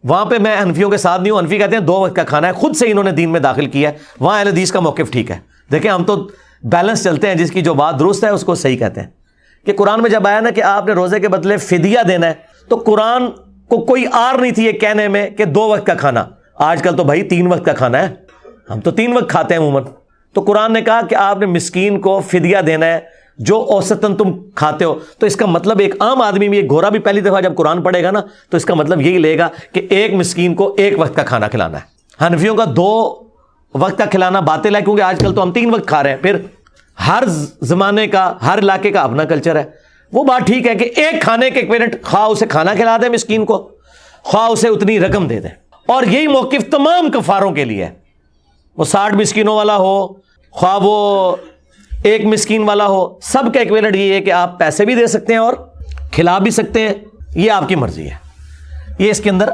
वहां पे मैं हनफियों के साथ नहीं हूं। हनफी कहते हैं 2 वक्त का खाना है, खुद से इन्होंने दीन में दाखिल किया है। वहां अहले हदीस का मौकिफ ठीक है। देखिए हम तो बैलेंस चलते हैं, जिसकी जो बात दुरुस्त है उसको सही कहते हैं। कि कुरान में जब आया ना कि आपने रोजे के बदले फिदिया देना है, तो कुरान को कोई आर नहीं थी ये कहने में कि 2 वक्त का खाना। आजकल तो भाई 3 वक्त का खाना है, हम तो 3 वक्त खाते हैं उमूमन। तो कुरान ने कहा कि आपने मिस्कीन को फिदिया देना है जो औसतन तुम खाते हो। तो इसका मतलब एक आम आदमी भी, एक घोड़ा भी पहली दफा जब कुरान पढ़ेगा ना, तो इसका मतलब यही लेगा कि एक मिस्कीन को 1 वक्त का खाना खिलाना है। हनफियों का 2 वक्त का खिलाना बातिल है, क्योंकि आजकल तो हम 3 वक्त खा रहे हैं। फिर हर जमाने का, हर इलाके का अपना कल्चर है। वो बात ठीक है कि एक खाने के इक्विवेलेंट खा उसे खाना खिला दे मिस्कीन को, खा उसे उतनी रकम दे दे। और यही मौकिफ तमाम कफारों के लिए है। वो 60 मिस्कीनों वाला हो, खा वो 1 मिस्कीन वाला हो, सब का इक्विवेलेंट ये है कि आप पैसे भी दे सकते हैं और खिला भी सकते हैं। ये आपकी मर्जी है। ये इसके अंदर